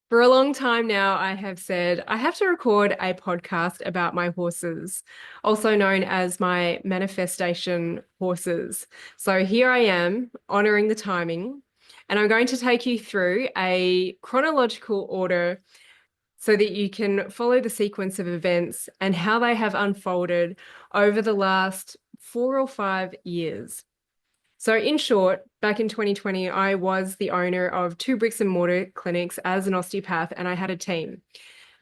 For a long time now, I have said I have to record a podcast about my horses, also known as my manifestation horses. So here I am, honoring the timing, and I'm going to take you through a chronological order so that you can follow the sequence of events and how they have unfolded over the last 4 or 5 years. So in short, back in 2020, I was the owner of two bricks and mortar clinics as an osteopath, and I had a team.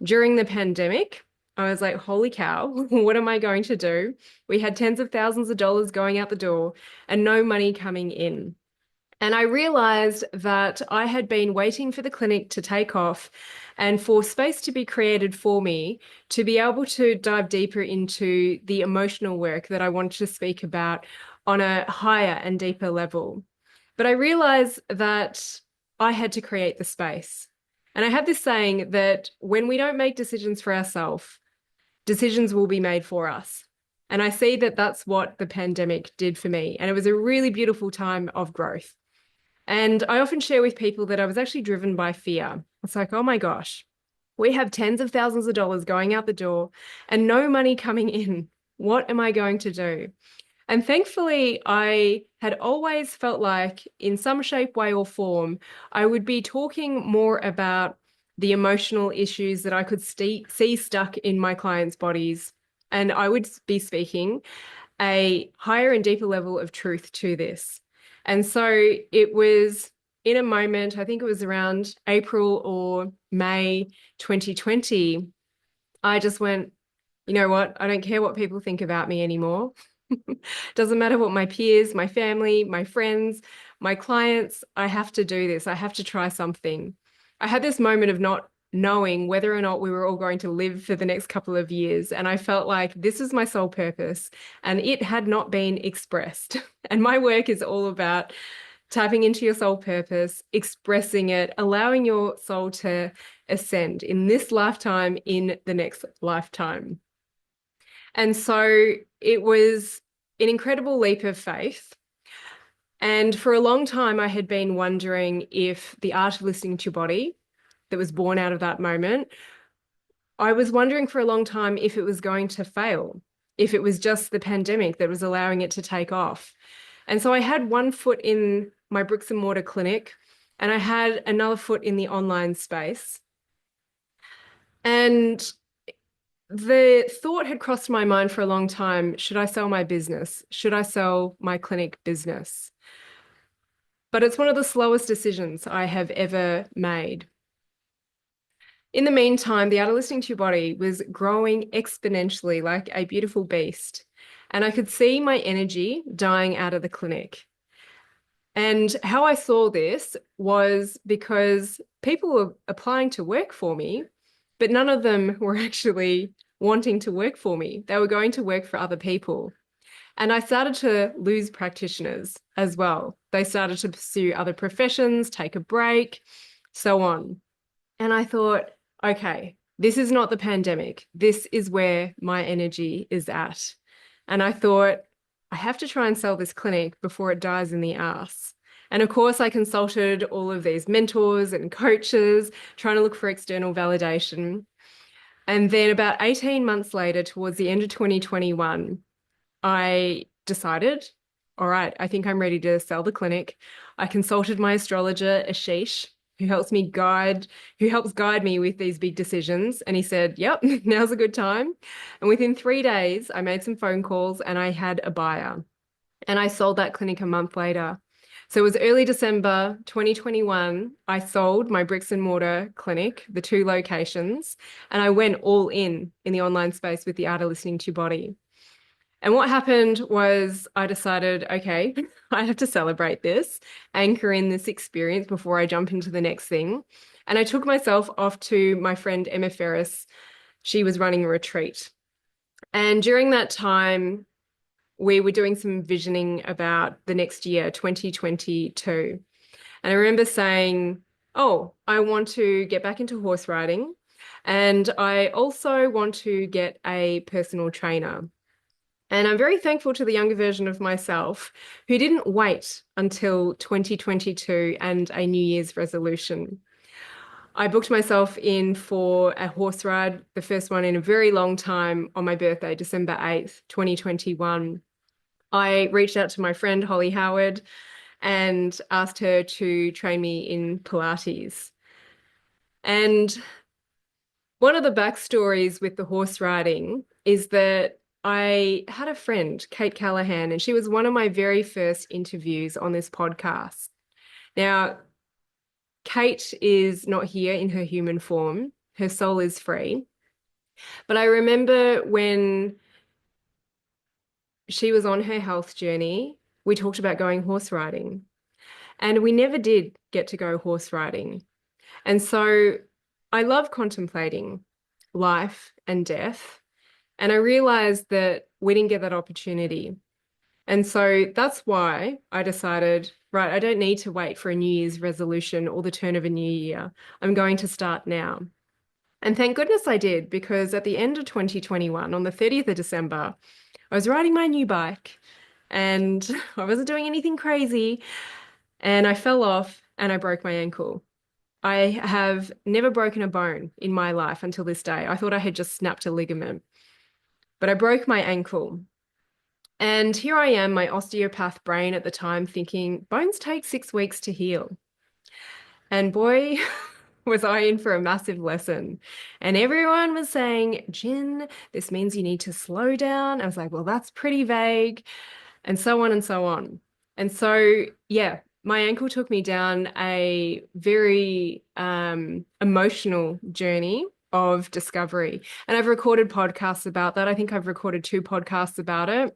During the pandemic, I was like, holy cow, what am I going to do? We had tens of thousands of dollars going out the door and no money coming in. And I realized that I had been waiting for the clinic to take off and for space to be created for me to be able to dive deeper into the emotional work that I wanted to speak about on a higher and deeper level. But I realized that I had to create the space. And I have this saying that when we don't make decisions for ourselves, decisions will be made for us. And I see that that's what the pandemic did for me. And it was a really beautiful time of growth. And I often share with people that I was actually driven by fear. It's like, oh my gosh, we have tens of thousands of dollars going out the door and no money coming in. What am I going to do? And thankfully, I had always felt like, in some shape, way, or form, I would be talking more about the emotional issues that I could see stuck in my clients' bodies. And I would be speaking a higher and deeper level of truth to this. And so it was in a moment, I think it was around April or May 2020, I just went, you know what? I don't care what people think about me anymore. Doesn't matter what my peers, my family, my friends, my clients, I have to do this. I have to try something. I had this moment of not knowing whether or not we were all going to live for the next couple of years. And I felt like this is my sole purpose and it had not been expressed. And my work is all about tapping into your soul purpose, expressing it, allowing your soul to ascend in this lifetime, in the next lifetime. And so it was an incredible leap of faith. And for a long time, I had been wondering if the art of listening to your body that was born out of that moment, I was wondering for a long time if it was going to fail, if it was just the pandemic that was allowing it to take off. And so I had one foot in my bricks and mortar clinic, and I had another foot in the online space. And the thought had crossed my mind for a long time, should I sell my business? Should I sell my clinic business? But it's one of the slowest decisions I have ever made. In the meantime, the art of listening to your body was growing exponentially like a beautiful beast. And I could see my energy dying out of the clinic. And how I saw this was because people were applying to work for me, but none of them were actually wanting to work for me. They were going to work for other people. And I started to lose practitioners as well. They started to pursue other professions, take a break, so on. And I thought, okay, this is not the pandemic. This is where my energy is at. And I thought, I have to try and sell this clinic before it dies in the ass. And of course, I consulted all of these mentors and coaches, trying to look for external validation. And then about 18 months later, towards the end of 2021, I decided, all right, I think I'm ready to sell the clinic. I consulted my astrologer, Ashish, who helps guide me with these big decisions. And he said, yep, now's a good time. And within 3 days, I made some phone calls and I had a buyer. And I sold that clinic a month later. So it was early December 2021. I sold my bricks and mortar clinic, the two locations, and I went all in the online space with the art of listening to your body. And what happened was I decided, okay, I have to celebrate this, anchor in this experience before I jump into the next thing. And I took myself off to my friend Emma Ferris. She was running a retreat. And during that time, we were doing some visioning about the next year, 2022. And I remember saying, oh, I want to get back into horse riding. And I also want to get a personal trainer. And I'm very thankful to the younger version of myself who didn't wait until 2022 and a New Year's resolution. I booked myself in for a horse ride, the first one in a very long time on my birthday, December 8th, 2021. I reached out to my friend Holly Howard and asked her to train me in Pilates. And one of the backstories with the horse riding is that I had a friend, Kate Callahan, and she was one of my very first interviews on this podcast. Now, Kate is not here in her human form. Her soul is free. But I remember when she was on her health journey, we talked about going horse riding, and we never did get to go horse riding. And so I love contemplating life and death. And I realized that we didn't get that opportunity. And so that's why I decided, right, I don't need to wait for a New Year's resolution or the turn of a new year. I'm going to start now. And thank goodness I did, because at the end of 2021, on the 30th of December, I was riding my new bike and I wasn't doing anything crazy. And I fell off and I broke my ankle. I have never broken a bone in my life until this day. I thought I had just snapped a ligament, but I broke my ankle. And here I am, my osteopath brain at the time thinking, bones take 6 weeks to heal. And boy, was I in for a massive lesson. And everyone was saying, Jen, this means you need to slow down. I was like, well, that's pretty vague, and so on and so on. And so, yeah, my ankle took me down a very emotional journey of discovery. And I've recorded podcasts about that. I think I've recorded 2 podcasts about it.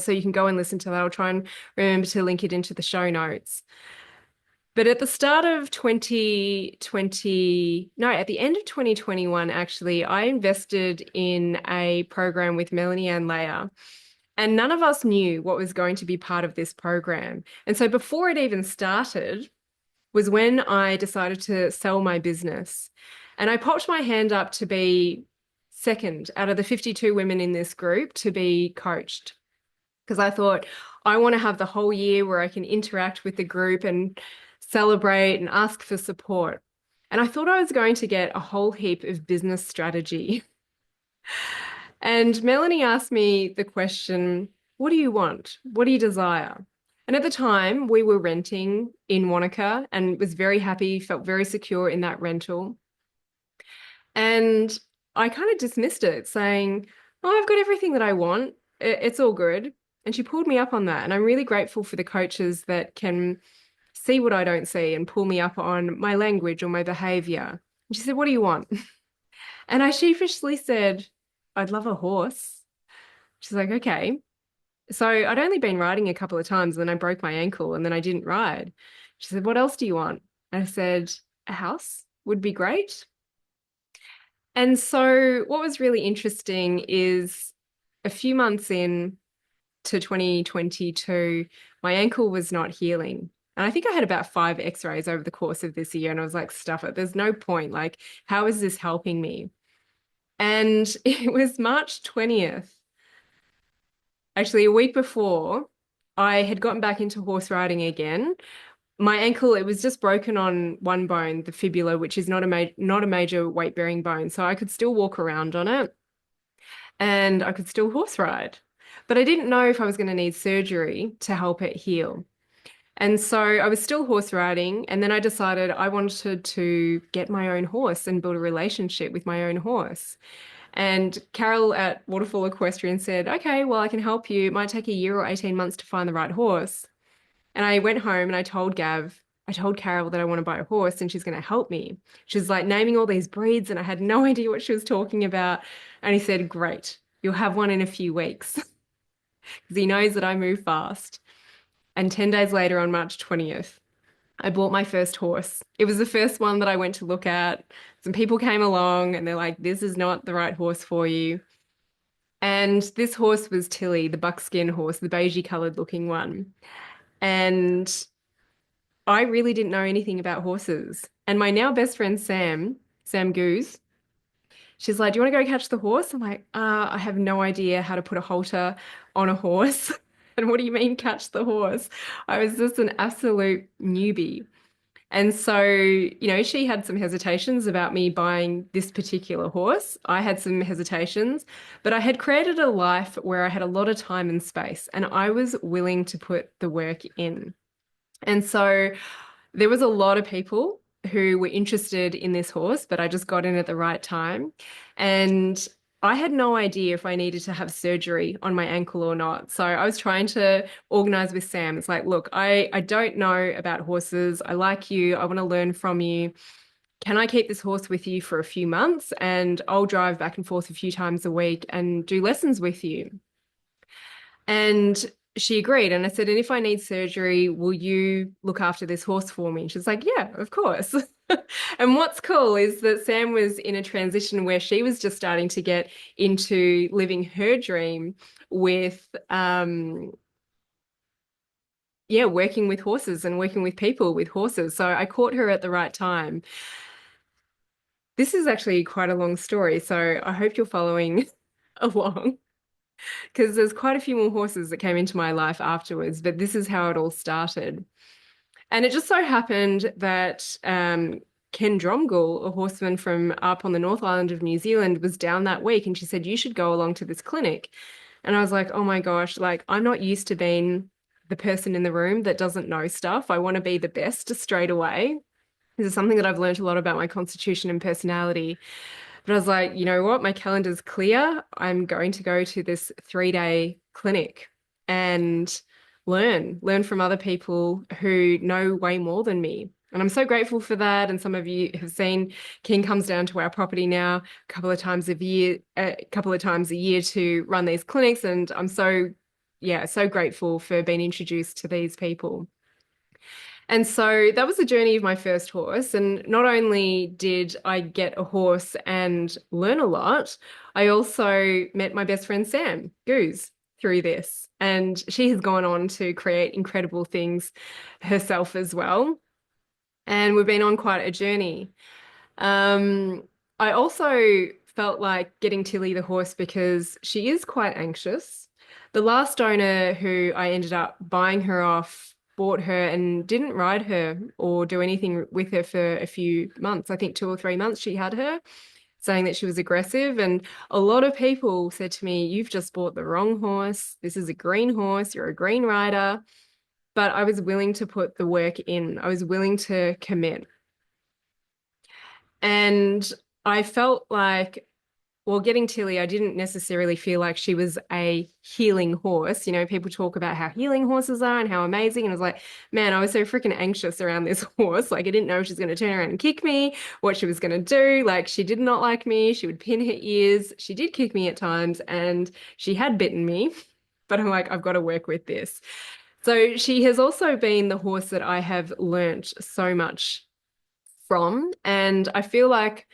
So you can go and listen to that. I'll try and remember to link it into the show notes. But at the start of 2020, no, at the end of 2021, actually, I invested in a program with Melanie Ann Layer. And none of us knew what was going to be part of this program. And so before it even started was when I decided to sell my business. And I popped my hand up to be second out of the 52 women in this group to be coached. Because I thought, I want to have the whole year where I can interact with the group and celebrate and ask for support. And I thought I was going to get a whole heap of business strategy. And Melanie asked me the question, what do you want? What do you desire? And at the time, we were renting in Wanaka and was very happy, felt very secure in that rental. And I kind of dismissed it, saying, oh, I've got everything that I want. It's all good. And she pulled me up on that. And I'm really grateful for the coaches that can see what I don't see and pull me up on my language or my behavior. And she said, what do you want? And I sheepishly said, I'd love a horse. She's like, okay. So I'd only been riding a couple of times, and then I broke my ankle and then I didn't ride. She said, what else do you want? And I said, a house would be great. And so what was really interesting is a few months in to 2022, my ankle was not healing. And I think I had about 5 x-rays over the course of this year. And I was like, stuff it. There's no point. Like, how is this helping me? And it was March 20th, actually a week before, I had gotten back into horse riding again. My ankle, it was just broken on one bone, the fibula, which is not a major weight-bearing bone. So I could still walk around on it and I could still horse ride. But I didn't know if I was going to need surgery to help it heal. And so I was still horse riding, and then I decided I wanted to get my own horse and build a relationship with my own horse. And Carol at Waterfall Equestrian said, okay, well, I can help you. It might take a year or 18 months to find the right horse. And I went home and I told Carol that I want to buy a horse and she's going to help me. She's like naming all these breeds, and I had no idea what she was talking about. And he said, great, you'll have one in a few weeks, because he knows that I move fast. And 10 days later, on March 20th, I bought my first horse. It was the first one that I went to look at. Some people came along and they're like, this is not the right horse for you. And this horse was Tilly, the buckskin horse, the beigey colored looking one. And I really didn't know anything about horses. And my now best friend, Sam Goose, she's like, do you want to go catch the horse? I'm like, I have no idea how to put a halter on a horse. And what do you mean catch the horse? I was just an absolute newbie. And so, she had some hesitations about me buying this particular horse. I had some hesitations, but I had created a life where I had a lot of time and space, and I was willing to put the work in. And so there was a lot of people who were interested in this horse, but I just got in at the right time. And I had no idea if I needed to have surgery on my ankle or not. So I was trying to organize with Sam. It's like, look, I don't know about horses. I like you. I want to learn from you. Can I keep this horse with you for a few months? And I'll drive back and forth a few times a week and do lessons with you. And she agreed. And I said, and if I need surgery, will you look after this horse for me? And she's like, yeah, of course. And what's cool is that Sam was in a transition where she was just starting to get into living her dream with, yeah, working with horses and working with people with horses. So I caught her at the right time. This is actually quite a long story, so I hope you're following along, because there's quite a few more horses that came into my life afterwards, but this is how it all started. And it just so happened that Ken Dromgoole, a horseman from up on the North Island of New Zealand, was down that week, and she said, you should go along to this clinic. And I was like, oh my gosh, like I'm not used to being the person in the room that doesn't know stuff. I want to be the best straight away. This is something that I've learned a lot about my constitution and personality. But I was like, you know what? My calendar's clear. I'm going to go to this 3-day clinic and learn from other people who know way more than me. And I'm so grateful for that. And some of you have seen King comes down to our property now a couple of times a year to run these clinics. And I'm so grateful for being introduced to these people. And so that was the journey of my first horse. And not only did I get a horse and learn a lot, I also met my best friend, Sam Goose, through this. And she has gone on to create incredible things herself as well. And we've been on quite a journey. Um, I also felt like getting Tilly the horse because she is quite anxious. The last owner who I ended up buying her off bought her and didn't ride her or do anything with her for a few months. I think 2 or 3 months she had her, saying that she was aggressive. And a lot of people said to me, you've just bought the wrong horse. This is a green horse. You're a green rider. But I was willing to put the work in. I was willing to commit. And I felt like, well, getting Tilly, I didn't necessarily feel like she was a healing horse. People talk about how healing horses are and how amazing. And I was like, man, I was so freaking anxious around this horse. Like, I didn't know if she was going to turn around and kick me, what she was going to do. Like, she did not like me. She would pin her ears. She did kick me at times and she had bitten me. But I'm like, I've got to work with this. So she has also been the horse that I have learnt so much from. And I feel like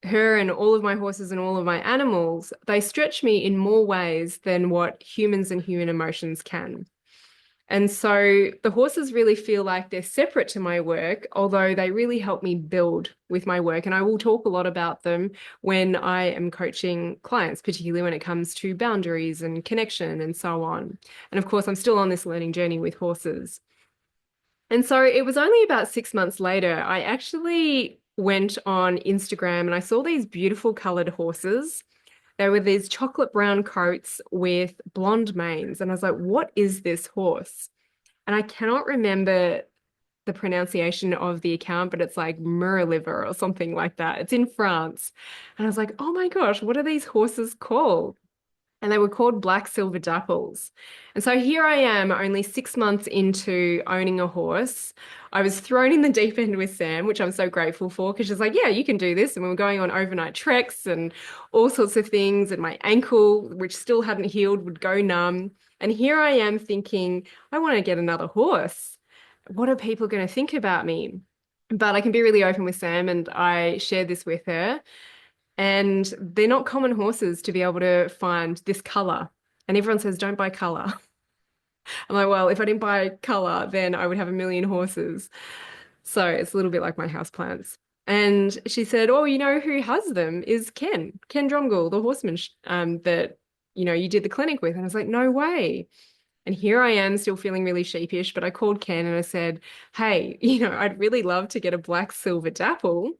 her and all of my horses and all of my animals, they stretch me in more ways than what humans and human emotions can. And so the horses really feel like they're separate to my work, although they really help me build with my work. And I will talk a lot about them when I am coaching clients, particularly when it comes to boundaries and connection and so on. And of course, I'm still on this learning journey with horses. And so it was only about 6 months later, I actually went on Instagram and I saw these beautiful colored horses. They were these chocolate brown coats with blonde manes. And I was like, what is this horse? And I cannot remember the pronunciation of the account, but it's like Muraliver or something like that. It's in France. And I was like, oh my gosh, what are these horses called? And they were called Black Silver Dapples. And so here I am, only 6 months into owning a horse. I was thrown in the deep end with Sam, which I'm so grateful for, because she's like, yeah, you can do this. And we were going on overnight treks and all sorts of things. And my ankle, which still hadn't healed, would go numb. And here I am thinking, I want to get another horse. What are people going to think about me? But I can be really open with Sam, and I shared this with her. And they're not common horses to be able to find this color. And everyone says, don't buy color. I'm like, well, if I didn't buy color, then I would have a million horses. So it's a little bit like my houseplants. And she said, oh, you know who has them is Ken Dromgoole, the horseman that, you did the clinic with. And I was like, no way. And here I am still feeling really sheepish, but I called Ken and I said, hey, I'd really love to get a black silver dapple.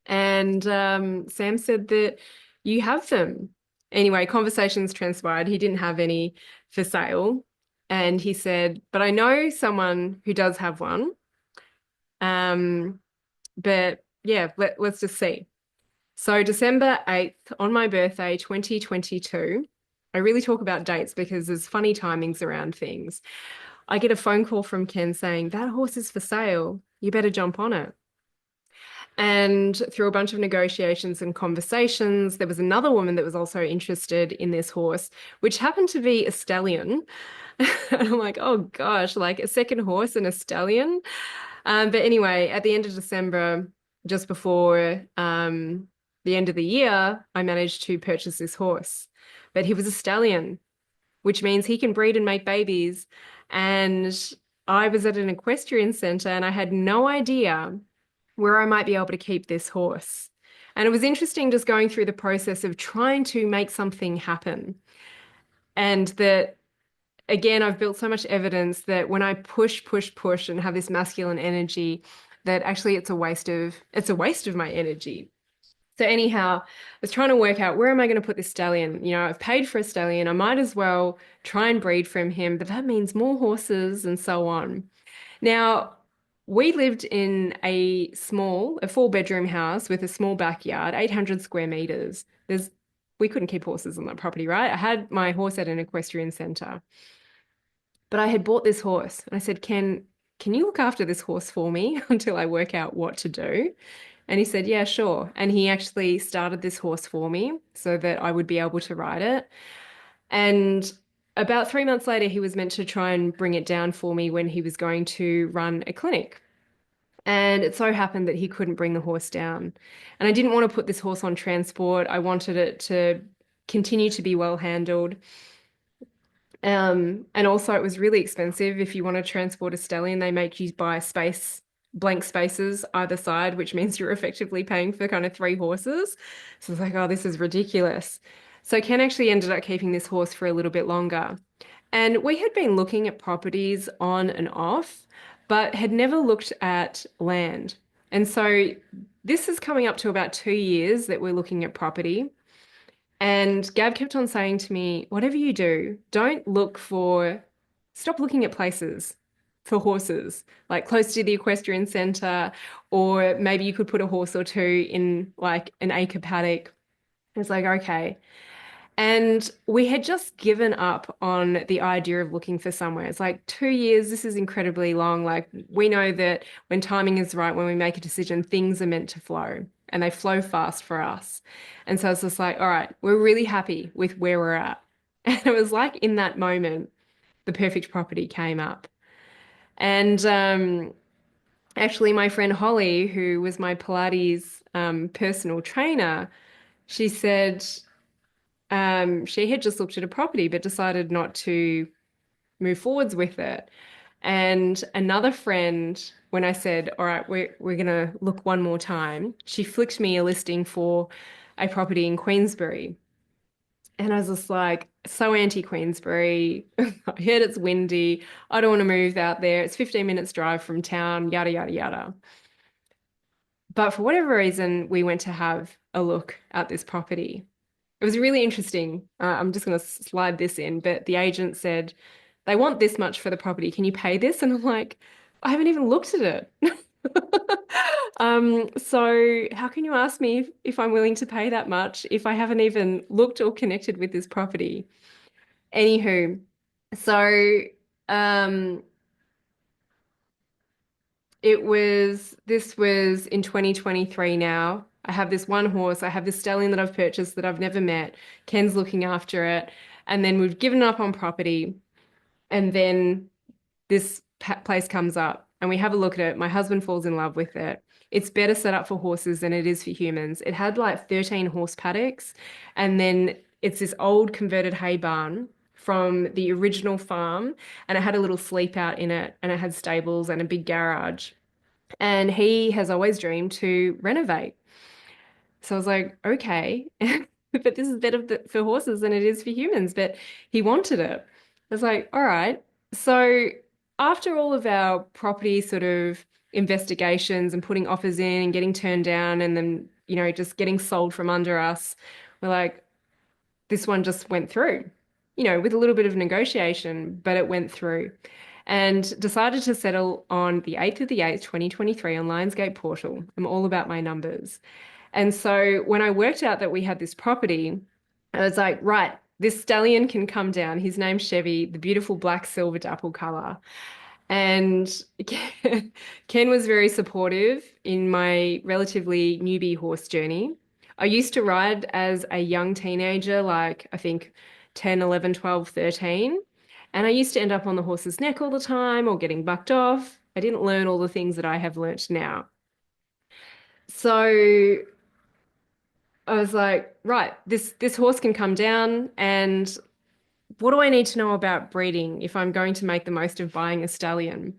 And Sam said that you have them. Anyway, conversations transpired. He didn't have any for sale. And he said, but I know someone who does have one. Um, but yeah, let's just see. So December 8th, on my birthday, 2022, I really talk about dates because there's funny timings around things. I get a phone call from Ken saying, that horse is for sale. You better jump on it. And through a bunch of negotiations and conversations, there was another woman that was also interested in this horse, which happened to be a stallion. And I'm like, oh gosh, like a second horse and a stallion. But anyway, at the end of December, just before the end of the year, I managed to purchase this horse. But he was a stallion, which means he can breed and make babies. And I was at an equestrian center and I had no idea where I might be able to keep this horse. And it was interesting just going through the process of trying to make something happen. And that, again, I've built so much evidence that when I push, push, push and have this masculine energy, that actually it's a waste of my energy. So anyhow, I was trying to work out where am I going to put this stallion? I've paid for a stallion. I might as well try and breed from him, but that means more horses and so on. Now, we lived in a 4-bedroom house with a small backyard, 800 square meters. We couldn't keep horses on that property, right? I had my horse at an equestrian center, but I had bought this horse and I said, can you look after this horse for me until I work out what to do? And he said, yeah, sure. And he actually started this horse for me so that I would be able to ride it. And about 3 months later, he was meant to try and bring it down for me when he was going to run a clinic. And it so happened that he couldn't bring the horse down. And I didn't want to put this horse on transport. I wanted it to continue to be well handled. And also, it was really expensive. If you want to transport a stallion, they make you buy blank spaces either side, which means you're effectively paying for kind of 3 horses. So it's like, oh, this is ridiculous. So Ken actually ended up keeping this horse for a little bit longer. And we had been looking at properties on and off, but had never looked at land. And so this is coming up to about 2 years that we're looking at property. And Gab kept on saying to me, whatever you do, stop looking at places for horses, like close to the equestrian center, or maybe you could put a horse or two in like an acre paddock. It's like, okay. And we had just given up on the idea of looking for somewhere. It's like 2 years, this is incredibly long. Like we know that when timing is right, when we make a decision, things are meant to flow and they flow fast for us. And so it's just like, all right, we're really happy with where we're at. And it was like in that moment, the perfect property came up. And actually, my friend Holly, who was my Pilates personal trainer, she said, she had just looked at a property but decided not to move forwards with it. And another friend, when I said, all right, we're gonna look one more time, she flicked me a listing for a property in Queensbury. And I was just like, so anti-Queensbury. I heard it's windy. I don't want to move out there. It's 15 minutes drive from town, yada, yada, yada. But for whatever reason, we went to have a look at this property. It was really interesting. I'm just going to slide this in, but the agent said, they want this much for the property. Can you pay this? And I'm like, I haven't even looked at it. So how can you ask me if I'm willing to pay that much if I haven't even looked or connected with this property? Anywho, so um, this was in 2023 now. I have this one horse. I have this stallion that I've purchased that I've never met. Ken's looking after it. And then we've given up on property. And then this place comes up and we have a look at it. My husband falls in love with it. It's better set up for horses than it is for humans. It had like 13 horse paddocks. And then it's this old converted hay barn from the original farm. And it had a little sleep out in it. And it had stables and a big garage. And he has always dreamed to renovate. So I was like, okay, but this is better for horses than it is for humans. But he wanted it. I was like, all right. So after all of our property sort of investigations and putting offers in and getting turned down and then, just getting sold from under us, we're like, this one just went through, with a little bit of negotiation, but it went through. And decided to settle on the 8th of the 8th, 2023 on Lionsgate Portal. I'm all about my numbers. And so when I worked out that we had this property, I was like, right, this stallion can come down. His name's Chevy, the beautiful black silver dapple color. And Ken was very supportive in my relatively newbie horse journey. I used to ride as a young teenager, like I think 10, 11, 12, 13. And I used to end up on the horse's neck all the time or getting bucked off. I didn't learn all the things that I have learnt now. So I was like, right, this horse can come down, and what do I need to know about breeding if I'm going to make the most of buying a stallion?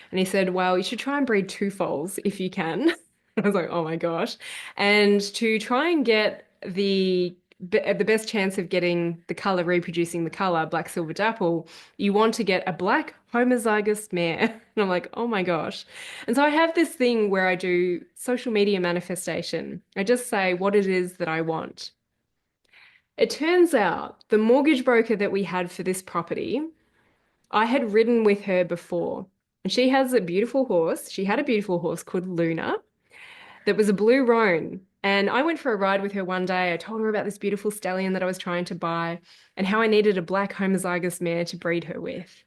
And he said, well, you should try and breed two foals if you can. I was like, oh my gosh. And to try and get the best chance of getting the color, reproducing the color, black silver dapple, you want to get a black homozygous mare. And I'm like, oh my gosh. And so I have this thing where I do social media manifestation. I just say what it is that I want. It turns out the mortgage broker that we had for this property, I had ridden with her before. And she has a beautiful horse. She had a beautiful horse called Luna that was a blue roan. And I went for a ride with her one day. I told her about this beautiful stallion that I was trying to buy and how I needed a black homozygous mare to breed her with.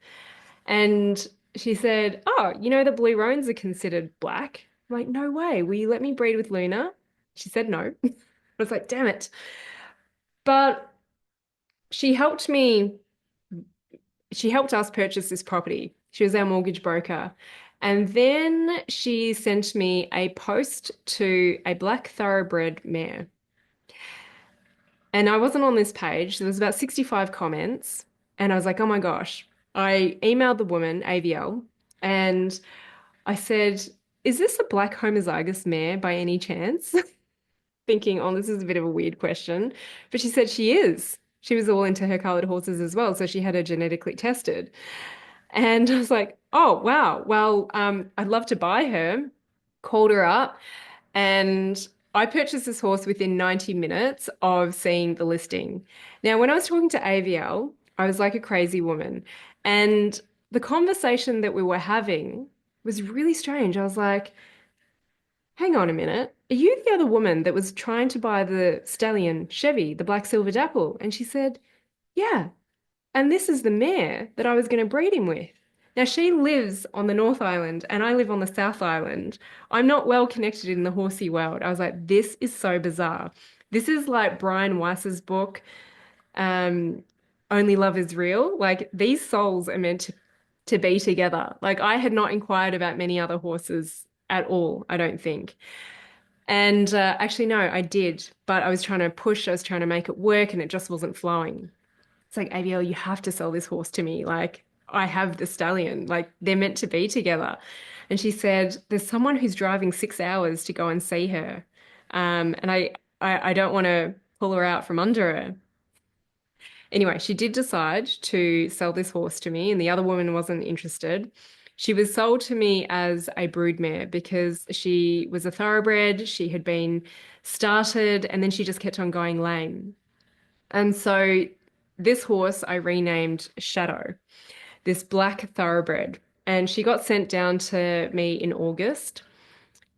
And she said, oh, you know, the blue roans are considered black. I'm like, no way. Will you let me breed with Luna? She said no. I was like, damn it. But she helped me she helped us purchase this property. She was our mortgage broker. And then she sent me a post to a black thoroughbred mare. And I wasn't on this page. There was about 65 comments. And I was like, oh my gosh. I emailed the woman, AVL, and I said, is this a black homozygous mare by any chance? Thinking, oh, this is a bit of a weird question. But she said she is. She was all into her colored horses as well. So she had her genetically tested. And I was like, oh, wow. Well, I'd love to buy her. Called her up, and I purchased this horse within 90 minutes of seeing the listing. Now, when I was talking to AVL, I was like a crazy woman. And the conversation that we were having was really strange. I was like, hang on a minute. Are you the other woman that was trying to buy the stallion Chevy, the black silver dapple? And she said, yeah. And this is the mare that I was going to breed him with. Now, she lives on the North Island and I live on the South Island. I'm not well connected in the horsey world. I was like, this is so bizarre. This is like Brian Weiss's book, um, Only Love is Real. Like, these souls are meant to be together. Like, I had not inquired about many other horses at all, I don't think. And actually, no, I did, but I was trying to push, I was trying to make it work, and it just wasn't flowing. It's like, ABL, you have to sell this horse to me. Like, I have the stallion. Like, they're meant to be together. And she said, there's someone who's driving 6 hours to go and see her. And I don't want to pull her out from under her. Anyway, she did decide to sell this horse to me, and the other woman wasn't interested. She was sold to me as a broodmare because she was a thoroughbred. She had been started, and then she just kept on going lame. And so this horse I renamed Shadow, this black thoroughbred. And she got sent down to me in August.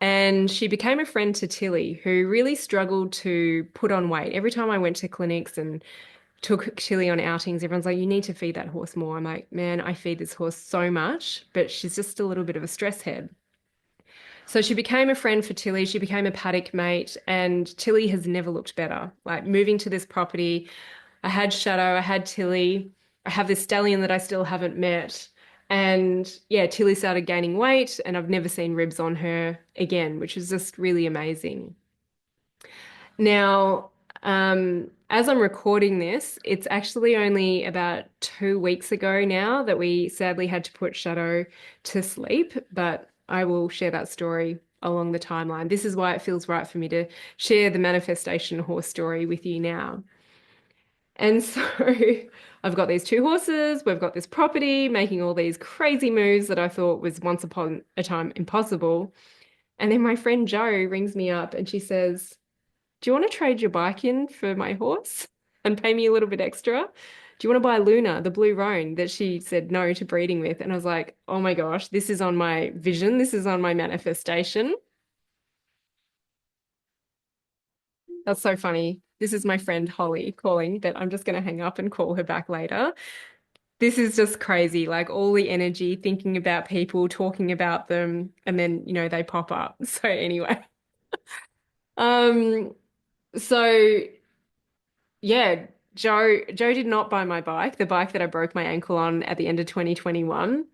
And she became a friend to Tilly, who really struggled to put on weight. Every time I went to clinics and took Tilly on outings, everyone's like, you need to feed that horse more. I'm like, man, I feed this horse so much, but she's just a little bit of a stress head. So she became a friend for Tilly. She became a paddock mate, and Tilly has never looked better. Like, moving to this property, I had Shadow, I had Tilly, I have this stallion that I still haven't met. And yeah, Tilly started gaining weight, and I've never seen ribs on her again, which is just really amazing. Now, as I'm recording this, it's actually only about 2 weeks ago now that we sadly had to put Shadow to sleep, but I will share that story along the timeline. This is why it feels right for me to share the manifestation horse story with you now. And so I've got these two horses, we've got this property, making all these crazy moves that I thought was once upon a time impossible. And then my friend Jo rings me up and she says, "Do you want to trade your bike in for my horse and pay me a little bit extra? Do you want to buy Luna, the blue roan that she said no to breeding with?" And I was like, oh my gosh, this is on my vision. This is on my manifestation. That's so funny. This is my friend Holly calling, but I'm just going to hang up and call her back later. This is just crazy. Like all the energy, thinking about people, talking about them, and then, they pop up. So anyway, um, so yeah, Joe did not buy my bike, the bike that I broke my ankle on at the end of 2021.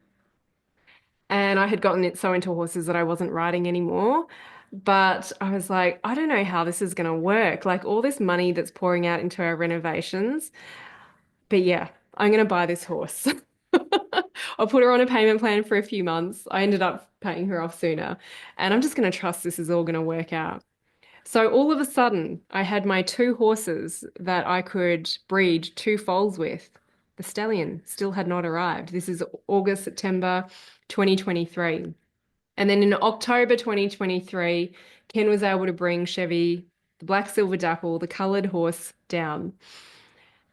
And I had gotten it so into horses that I wasn't riding anymore. But I was like, I don't know how this is going to work. Like all this money that's pouring out into our renovations. But yeah, I'm going to buy this horse. I'll put her on a payment plan for a few months. I ended up paying her off sooner. And I'm just going to trust this is all going to work out. So all of a sudden, I had my two horses that I could breed two foals with. The stallion still had not arrived. This is August, September 2023. And then in October 2023, Ken was able to bring Chevy, the black silver dapple, the coloured horse down.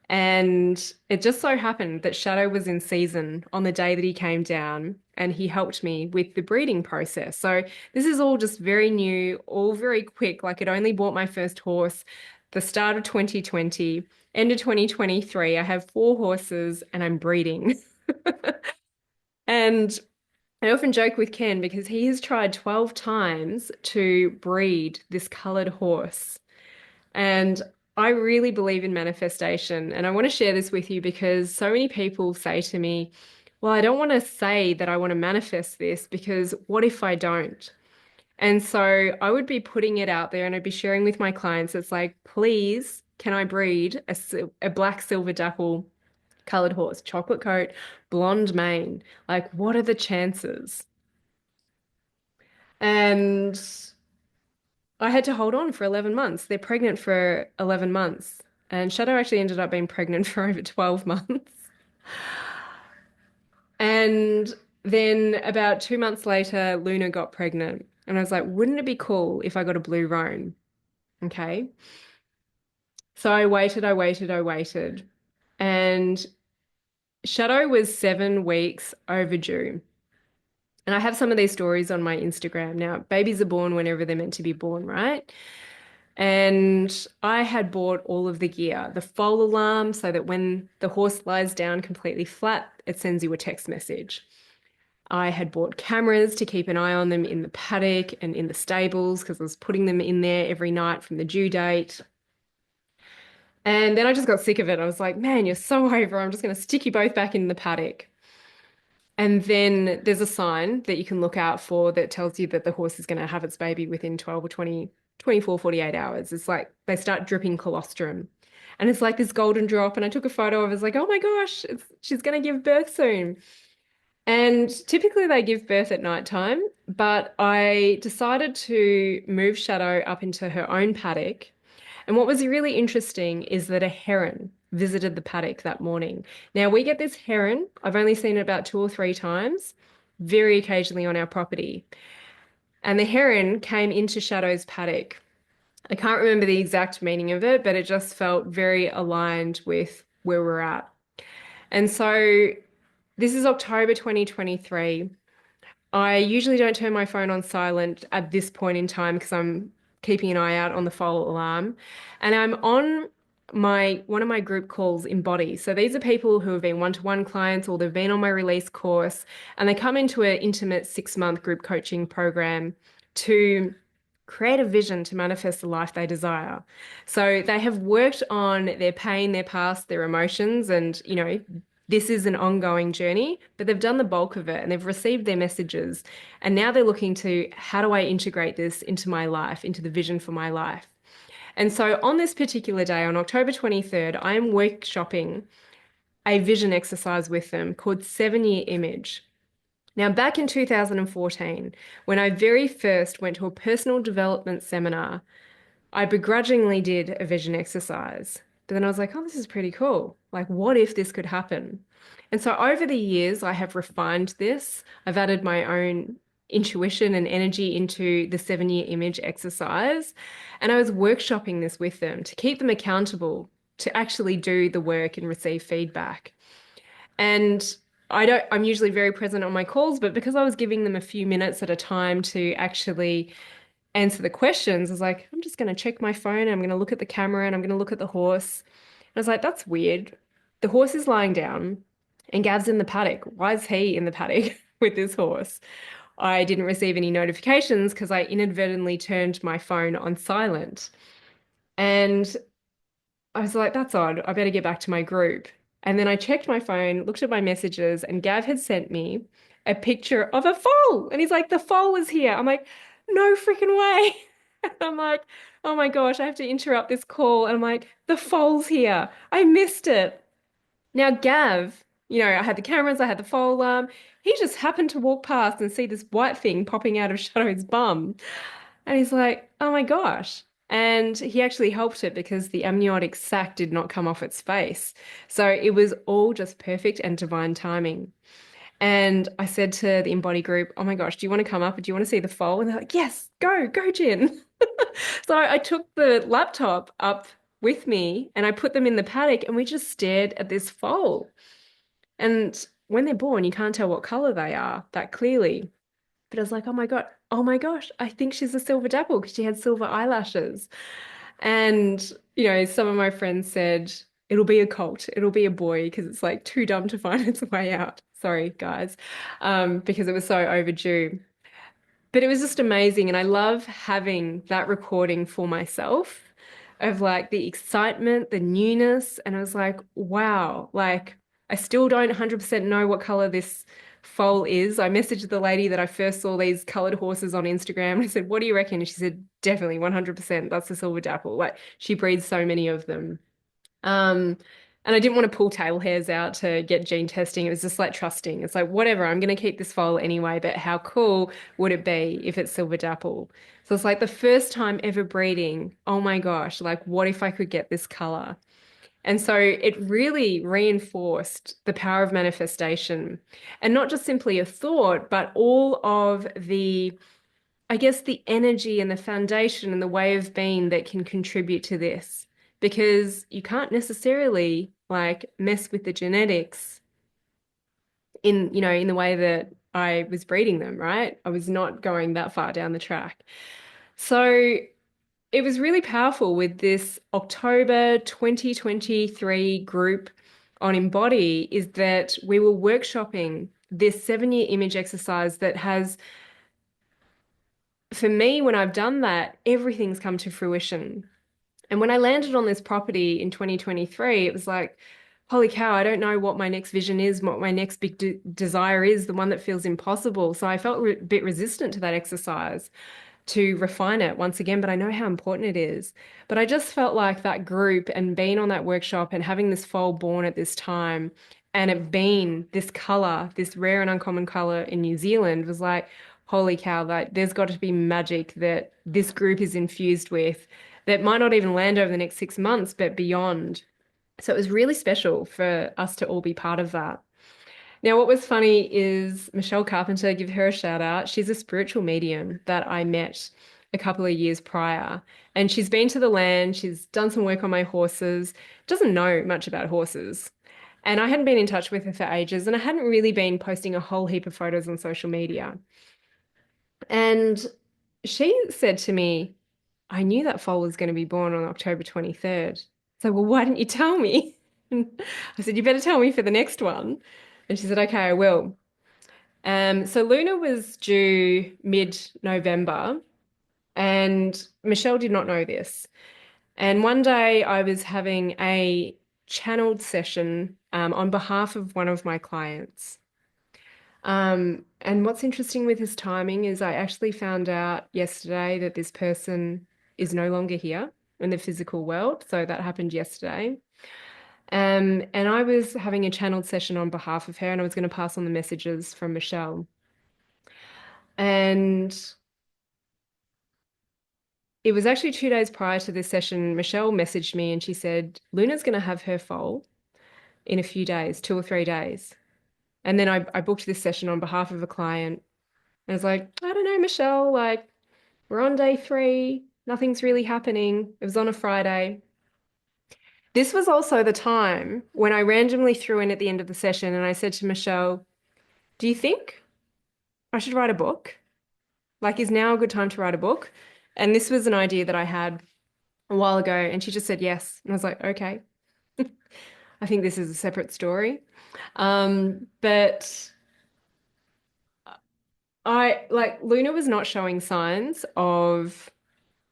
And it just so happened that Shadow was in season on the day that he came down and he helped me with the breeding process. So this is all just very new, all very quick. Like it only bought my first horse the start of 2020, end of 2023. I have four horses and I'm breeding. And I often joke with Ken because he has tried 12 times to breed this coloured horse. And I really believe in manifestation. And I want to share this with you because so many people say to me, well, I don't want to say that I want to manifest this because what if I don't? And so I would be putting it out there and I'd be sharing with my clients. It's like, please, can I breed a black silver dapple colored horse, chocolate coat, blonde mane? Like, what are the chances? And I had to hold on for 11 months. They're pregnant for 11 months. And Shadow actually ended up being pregnant for over 12 months. And then about 2 months later, Luna got pregnant. And I was like, wouldn't it be cool if I got a blue roan? Okay. So I waited, I waited, I waited. And Shadow was 7 weeks overdue. And I have some of these stories on my Instagram. Now, babies are born whenever they're meant to be born, right? And I had bought all of the gear, the foal alarm, so that when the horse lies down completely flat, it sends you a text message. I had bought cameras to keep an eye on them in the paddock and in the stables because I was putting them in there every night from the due date. And then I just got sick of it. I was like, man, you're so over. I'm just going to stick you both back in the paddock. And then there's a sign that you can look out for that tells you that the horse is going to have its baby within 12 or 20, 24, 48 hours. It's like they start dripping colostrum. And it's like this golden drop. And I took a photo of it. I was like, oh my gosh, she's going to give birth soon. And typically they give birth at nighttime, but I decided to move Shadow up into her own paddock. And what was really interesting is that a heron visited the paddock that morning. Now we get this heron, I've only seen it about 2 or 3 times, very occasionally on our property. And the heron came into Shadow's paddock. I can't remember the exact meaning of it, but it just felt very aligned with where we're at. And so this is October 2023. I usually don't turn my phone on silent at this point in time because I'm keeping an eye out on the foal alarm. And I'm on one of my group calls Embody. So these are people who have been one-to-one clients or they've been on my release course and they come into an intimate 6-month group coaching program to create a vision to manifest the life they desire. So they have worked on their pain, their past, their emotions, and this is an ongoing journey, but they've done the bulk of it and they've received their messages. And now they're looking to how do I integrate this into my life, into the vision for my life? And so on this particular day, on October 23rd, I am workshopping a vision exercise with them called 7-Year Image. Now, back in 2014, when I very first went to a personal development seminar, I begrudgingly did a vision exercise. But then I was like, oh, this is pretty cool. Like, what if this could happen? And so over the years, I have refined this. I've added my own intuition and energy into the 7 year image exercise. And I was workshopping this with them to keep them accountable to actually do the work and receive feedback. And I'm usually very present on my calls, but because I was giving them a few minutes at a time to actually answer the questions, I was like, I'm just going to check my phone and I'm going to look at the camera and I'm going to look at the horse. And I was like, that's weird. The horse is lying down and Gav's in the paddock. Why is he in the paddock with this horse? I didn't receive any notifications because I inadvertently turned my phone on silent. And I was like, that's odd. I better get back to my group. And then I checked my phone, looked at my messages, and Gav had sent me a picture of a foal. And he's like, the foal is here. I'm like, no freaking way. I'm like, oh my gosh, I have to interrupt this call. And I'm like, the foal's here. I missed it. Now, Gav, I had the cameras, I had the foal alarm. He just happened to walk past and see this white thing popping out of Shadow's bum. And he's like, oh my gosh. And he actually helped it because the amniotic sac did not come off its face. So it was all just perfect and divine timing. And I said to the Embody group, oh my gosh, do you want to come up? Do you want to see the foal? And they're like, yes, go, Jen. So I took the laptop up with me and I put them in the paddock and we just stared at this foal. And when they're born, you can't tell what color they are that clearly. But I was like, oh my gosh, I think she's a silver dapple because she had silver eyelashes. And, some of my friends said, it'll be a colt, it'll be a boy because it's like too dumb to find its way out. Sorry, guys, because it was so overdue. But it was just amazing. And I love having that recording for myself of like the excitement, the newness. And I was like, wow, like I still don't 100% know what color this foal is. I messaged the lady that I first saw these colored horses on Instagram. I said, what do you reckon? And she said, definitely 100%. That's the silver dapple. Like she breeds so many of them. Um, and I didn't want to pull tail hairs out to get gene testing. It was just like trusting. It's like, whatever, I'm going to keep this foal anyway, but how cool would it be if it's silver dapple? So it's like the first time ever breeding. Oh my gosh, like what if I could get this color? And so it really reinforced the power of manifestation and not just simply a thought, but all of I guess, the energy and the foundation and the way of being that can contribute to this. Because you can't necessarily like mess with the genetics in the way that I was breeding them, right? I was not going that far down the track. So it was really powerful with this October 2023 group on Embody is that we were workshopping this 7 year image exercise that has, for me, when I've done that, everything's come to fruition. And when I landed on this property in 2023, it was like, holy cow, I don't know what my next vision is, what my next big desire is, the one that feels impossible. So I felt a bit resistant to that exercise to refine it once again, but I know how important it is. But I just felt like that group and being on that workshop and having this foal born at this time and it being this color, this rare and uncommon color in New Zealand was like, holy cow, like there's got to be magic that this group is infused with that might not even land over the next 6 months, but beyond. So it was really special for us to all be part of that. Now, what was funny is Michelle Carpenter, give her a shout out. She's a spiritual medium that I met a couple of years prior. And she's been to the land, she's done some work on my horses, doesn't know much about horses. And I hadn't been in touch with her for ages, and I hadn't really been posting a whole heap of photos on social media. And she said to me, I knew that foal was going to be born on October 23rd. So, well, why didn't you tell me? And I said, you better tell me for the next one. And she said, okay, I will. So Luna was due mid-November, and Michelle did not know this. And one day I was having a channeled session on behalf of one of my clients. And what's interesting with his timing is I actually found out yesterday that this person is no longer here in the physical world. So that happened yesterday. And I was having a channeled session on behalf of her, and I was going to pass on the messages from Michelle. And it was actually 2 days prior to this session, Michelle messaged me and she said, Luna's going to have her foal in a few days, 2 or 3 days. And then I booked this session on behalf of a client. And I was like, I don't know, Michelle, like we're on day 3. Nothing's really happening. It was on a Friday. This was also the time when I randomly threw in at the end of the session and I said to Michelle, do you think I should write a book? Like, is now a good time to write a book? And this was an idea that I had a while ago. And she just said yes. And I was like, okay. I think this is a separate story. But Luna was not showing signs of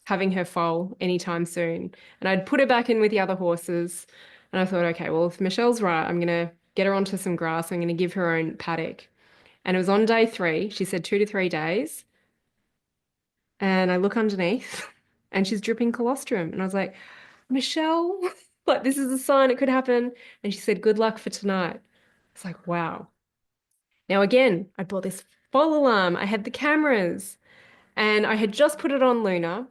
having her foal anytime soon. And I'd put her back in with the other horses. And I thought, okay, well, if Michelle's right, I'm going to get her onto some grass. I'm going to give her own paddock. And it was on day 3. She said 2 to 3 days. And I look underneath and she's dripping colostrum. And I was like, Michelle, like this is a sign it could happen. And she said, good luck for tonight. It's like, wow. Now, again, I bought this foal alarm. I had the cameras and I had just put it on Luna.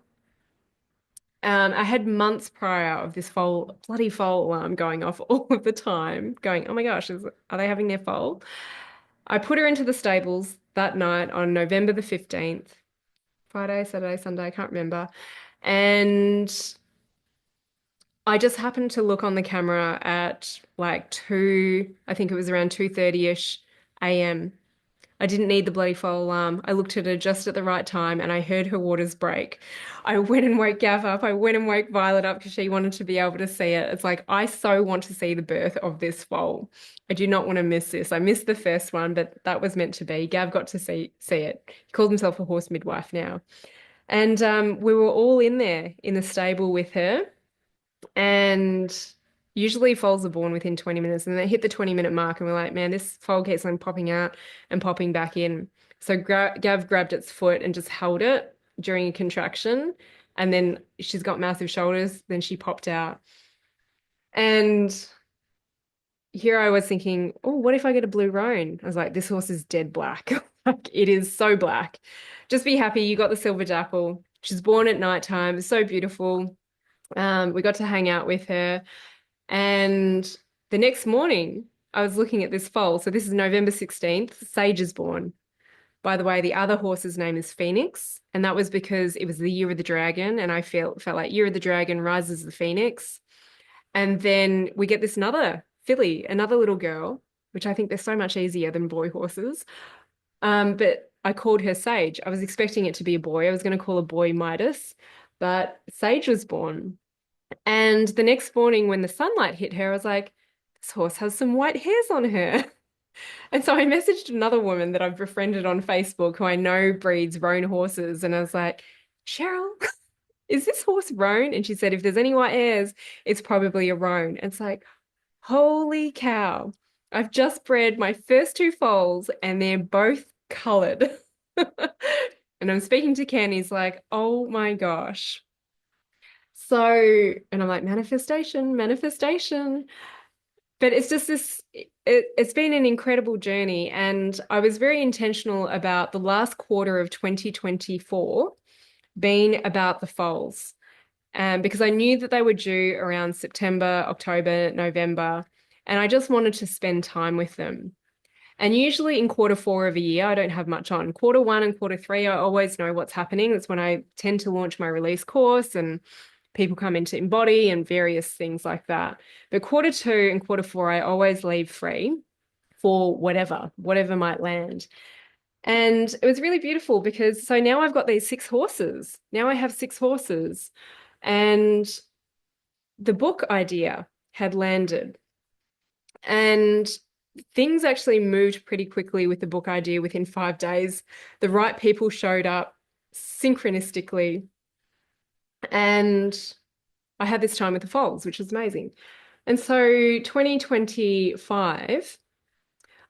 I had months prior of this bloody foal alarm going off all of the time, going, oh my gosh, are they having their foal? I put her into the stables that night on November the 15th, Friday, Saturday, Sunday, I can't remember. And I just happened to look on the camera at like 2, I think it was around 2:30ish a.m. I didn't need the bloody foal alarm. I looked at her just at the right time and I heard her waters break. I went and woke Gav up. I went and woke Violet up because she wanted to be able to see it. It's like, I so want to see the birth of this foal. I do not want to miss this. I missed the first one, but that was meant to be. Gav got to see it. He calls himself a horse midwife now. And we were all in there in the stable with her. And usually foals are born within 20 minutes and they hit the 20-minute mark and we're like, man, this foal keeps on popping out and popping back in. So Gav grabbed its foot and just held it during a contraction. And then she's got massive shoulders. Then she popped out. And here I was thinking, oh, what if I get a blue roan? I was like, this horse is dead black. Like, it is so black. Just be happy you got the silver dapple. She's born at nighttime. It's so beautiful. We got to hang out with her. And the next morning, I was looking at this foal. So this is November 16th. Sage is born. By the way, the other horse's name is Phoenix. And that was because it was the year of the dragon. And I felt like year of the dragon rises the phoenix. And then we get this another filly, another little girl, which I think they're so much easier than boy horses. But I called her Sage. I was expecting it to be a boy. I was going to call a boy Midas, but Sage was born. And the next morning when the sunlight hit her, I was like, this horse has some white hairs on her. And so I messaged another woman that I've befriended on Facebook who I know breeds roan horses. And I was like, Cheryl, is this horse roan? And she said, if there's any white hairs, it's probably a roan. And it's like, holy cow. I've just bred my first 2 foals and they're both colored. And I'm speaking to Ken. He's like, oh my gosh. So, and I'm like, manifestation, manifestation. But it's just it's been an incredible journey. And I was very intentional about the last quarter of 2024 being about the foals. Because I knew that they were due around September, October, November, and I just wanted to spend time with them. And usually in quarter 4 of a year, I don't have much on. Quarter 1 and quarter 3, I always know what's happening. That's when I tend to launch my release course and people come into Embody and various things like that. But quarter 2 and quarter 4, I always leave free for whatever might land. And it was really beautiful because so now I've got these 6 horses. Now I have 6 horses. And the book idea had landed. And things actually moved pretty quickly with the book idea within 5 days. The right people showed up synchronistically. And I had this time with the foals, which was amazing. And so 2025,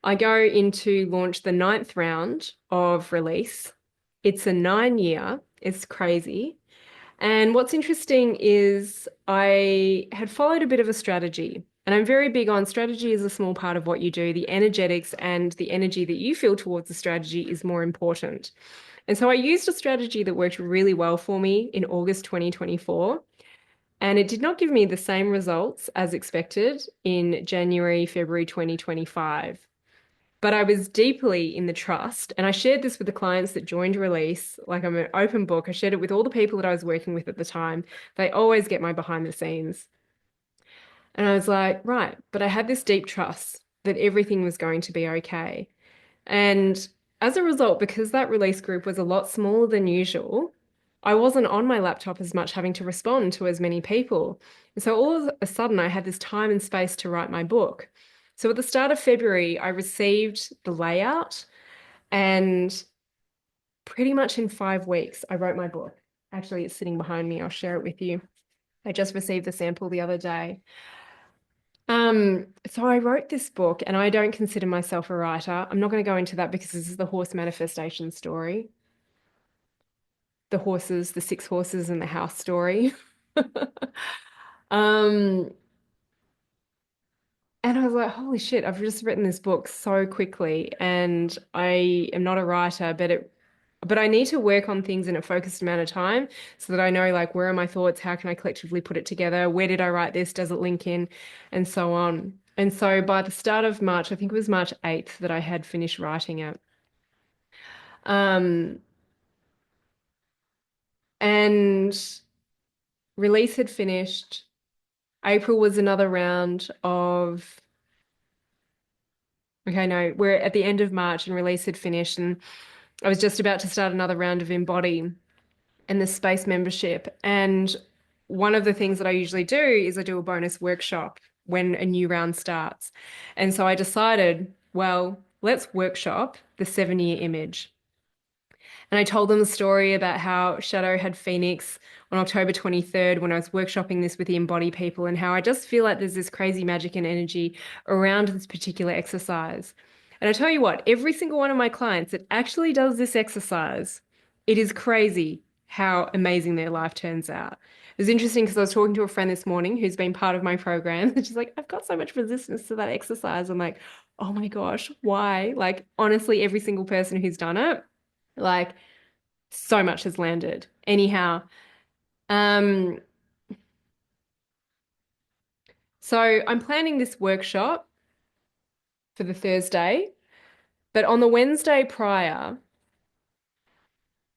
I go into launch the 9th round of release. It's a 9-year. It's crazy. And what's interesting is I had followed a bit of a strategy. And I'm very big on strategy is a small part of what you do. The energetics and the energy that you feel towards the strategy is more important. And so I used a strategy that worked really well for me in August 2024. And it did not give me the same results as expected in January, February 2025. But I was deeply in the trust. And I shared this with the clients that joined Release. Like I'm an open book. I shared it with all the people that I was working with at the time. They always get my behind the scenes. And I was like, right, but I had this deep trust that everything was going to be okay. And as a result, because that release group was a lot smaller than usual, I wasn't on my laptop as much, having to respond to as many people. And so all of a sudden, I had this time and space to write my book. So at the start of February, I received the layout, and pretty much in 5 weeks, I wrote my book. Actually, it's sitting behind me. I'll share it with you. I just received the sample the other day. So I wrote this book, and I don't consider myself a writer. I'm not going to go into that because this is the horse manifestation story. The horses, the 6 horses and the house story. Um, and I was like, holy shit, I've just written this book so quickly, and I am not a writer, but I need to work on things in a focused amount of time so that I know, like, where are my thoughts? How can I collectively put it together? Where did I write this? Does it link in? And so on. And so by the start of March, I think it was March 8th that I had finished writing it. Um, and release had finished. April was another round of, okay, no, we're at the end of March and release had finished. And I was just about to start another round of Embody and the space membership. And one of the things that I usually do is I do a bonus workshop when a new round starts. And so I decided, well, let's workshop the 7-year image. And I told them the story about how Shadow had Phoenix on October 23rd when I was workshopping this with the Embody people, and how I just feel like there's this crazy magic and energy around this particular exercise. And I tell you what, every single one of my clients that actually does this exercise, it is crazy how amazing their life turns out. It was interesting because I was talking to a friend this morning who's been part of my program, and she's like, I've got so much resistance to that exercise. I'm like, oh my gosh, why? Like, honestly, every single person who's done it, like, so much has landed. Anyhow, um, so I'm planning this workshop for the Thursday, but on the Wednesday prior,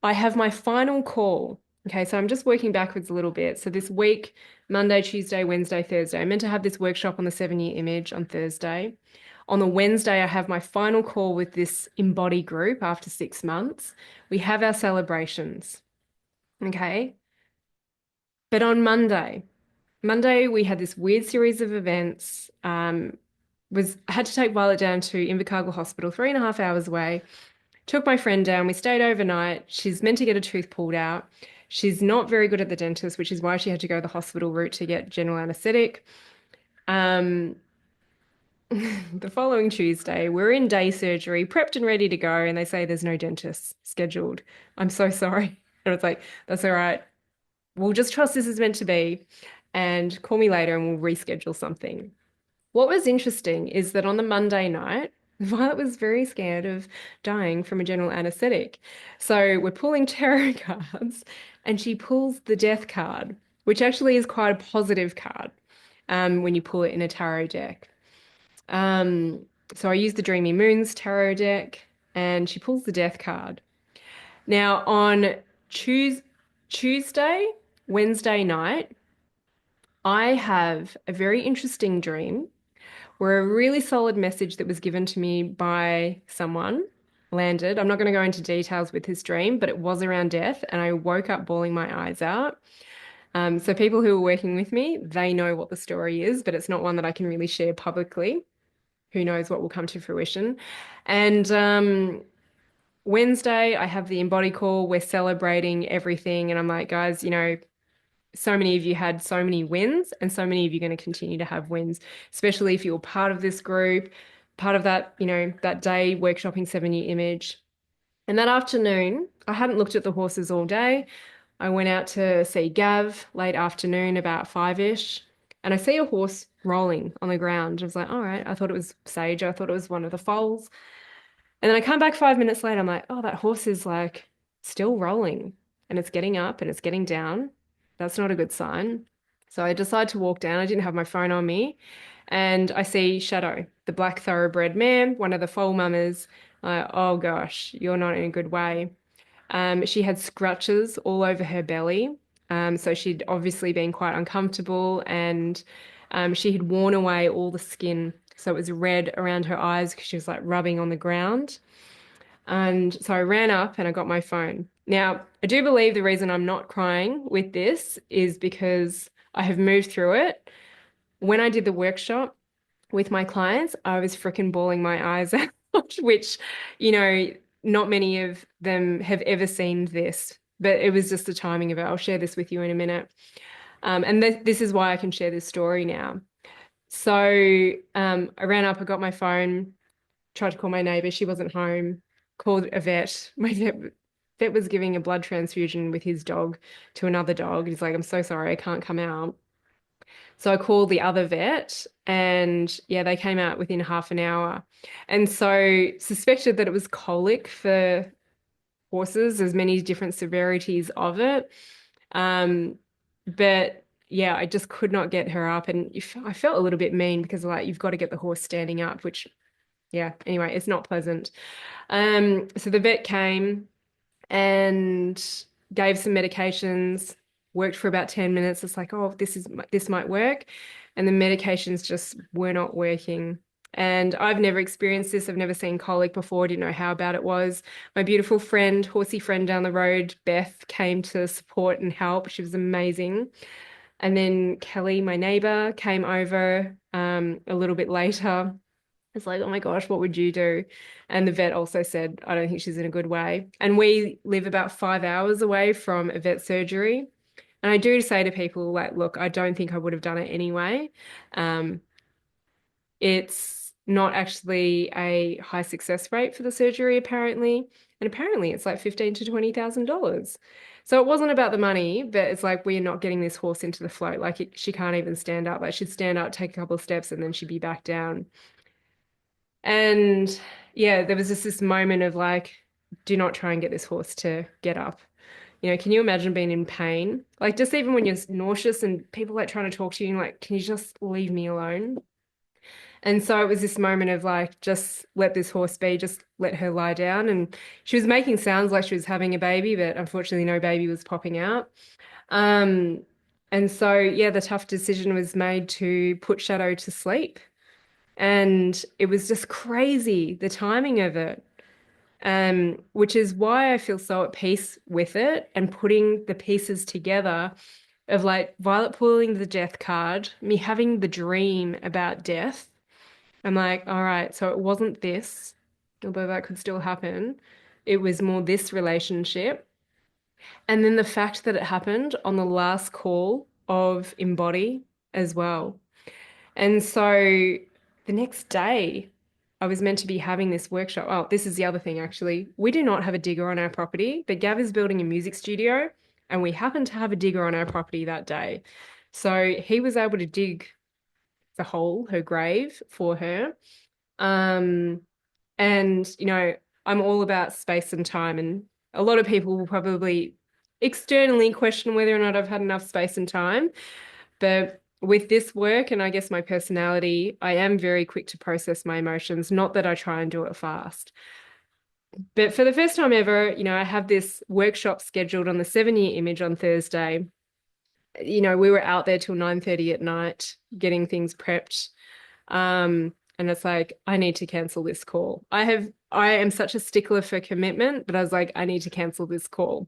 I have my final call. Okay, so I'm just working backwards a little bit. So this week, Monday, Tuesday, Wednesday, Thursday, I'm meant to have this workshop on the 7-year image on Thursday. On the Wednesday, I have my final call with this Embody group after 6 months. We have our celebrations. Okay. But on Monday, we had this weird series of events. Had to take Violet down to Invercargill Hospital, 3.5 hours away. Took my friend down. We stayed overnight. She's meant to get a tooth pulled out. She's not very good at the dentist, which is why she had to go the hospital route to get general anesthetic. Um, the following Tuesday, we're in day surgery, prepped and ready to go, and they say there's no dentist scheduled. I'm so sorry. And it's like, that's all right. We'll just trust this is meant to be, and call me later and we'll reschedule something. What was interesting is that on the Monday night, Violet was very scared of dying from a general anesthetic. So we're pulling tarot cards, and she pulls the death card, which actually is quite a positive card when you pull it in a tarot deck. So I use the Dreamy Moons tarot deck, and she pulls the death card. Now on Tuesday, Wednesday night, I have a very interesting dream where a really solid message that was given to me by someone landed. I'm not going to go into details with his dream, but it was around death, and I woke up bawling my eyes out. So people who are working with me, they know what the story is, but it's not one that I can really share publicly. Who knows what will come to fruition. And Wednesday, I have the Embody call. We're celebrating everything. And I'm like, guys, so many of you had so many wins, and so many of you are going to continue to have wins, especially if you're part of this group, part of that, that day workshopping 7-year image. And that afternoon, I hadn't looked at the horses all day. I went out to see Gav late afternoon, about 5-ish, and I see a horse rolling on the ground. I was like, all right, I thought it was Sage. I thought it was one of the foals. And then I come back 5 minutes later, I'm like, oh, that horse is like still rolling and it's getting up and it's getting down. That's not a good sign. So I decide to walk down. I didn't have my phone on me. And I see Shadow, the black thoroughbred mare, one of the foal mamas. Oh gosh, you're not in a good way. She had scratches all over her belly. So she'd obviously been quite uncomfortable and she had worn away all the skin. So it was red around her eyes because she was like rubbing on the ground. And so I ran up and I got my phone. Now, I do believe the reason I'm not crying with this is because I have moved through it. When I did the workshop with my clients, I was freaking bawling my eyes out, which, you know, not many of them have ever seen this, but it was just the timing of it. I'll share this with you in a minute. And this is why I can share this story now. So I ran up, I got my phone, tried to call my neighbor. She wasn't home. Called a vet. My vet was giving a blood transfusion with his dog to another dog. He's like, I'm so sorry, I can't come out. So I called the other vet and yeah, they came out within half an hour. And so suspected that it was colic for horses. There's many different severities of it. But yeah, I just could not get her up. And I felt a little bit mean because like you've got to get the horse standing up, which yeah, anyway, it's not pleasant. So the vet came and gave some medications, worked for about 10 minutes. It's like, oh, this might work. And the medications just were not working. And I've never experienced this. I've never seen colic before. Didn't know how bad it was. My beautiful friend, horsey friend down the road, Beth, came to support and help. She was amazing. And then Kelly, my neighbor, came over a little bit later. It's like, oh my gosh, what would you do? And the vet also said, I don't think she's in a good way. And we live about 5 hours away from a vet surgery. And I do say to people, like, look, I don't think I would have done it anyway. It's not actually a high success rate for the surgery, apparently. And apparently it's like $15,000 to $20,000. So it wasn't about the money, but it's like we're not getting this horse into the float. Like she can't even stand up. Like she'd stand up, take a couple of steps, and then she'd be back down. And yeah, there was just this moment of like, do not try and get this horse to get up. You know, can you imagine being in pain? Like just even when you're nauseous and people like trying to talk to you, and like, can you just leave me alone? And so it was this moment of like, just let this horse be, just let her lie down. And she was making sounds like she was having a baby, but unfortunately no baby was popping out. Um, and so yeah, the tough decision was made to put Shadow to sleep. And it was just crazy, the timing of it, which is why I feel so at peace with it and putting the pieces together of like Violet pulling the death card, me having the dream about death. I'm like, all right, so it wasn't this, although that could still happen. It was more this relationship. And then the fact that it happened on the last call of Embody as well. And so the next day, I was meant to be having this workshop. Oh, this is the other thing, actually. We do not have a digger on our property, but Gav is building a music studio, and we happen to have a digger on our property that day. So he was able to dig the hole, her grave, for her. And, you know, I'm all about space and time, and a lot of people will probably externally question whether or not I've had enough space and time. But with this work and I guess my personality, I am very quick to process my emotions, not that I try and do it fast. But for the first time ever, you know, I have this workshop scheduled on the 7-year image on Thursday. You know, we were out there till 9:30 at night getting things prepped. And it's like, I need to cancel this call. I am such a stickler for commitment, but I was like, I need to cancel this call.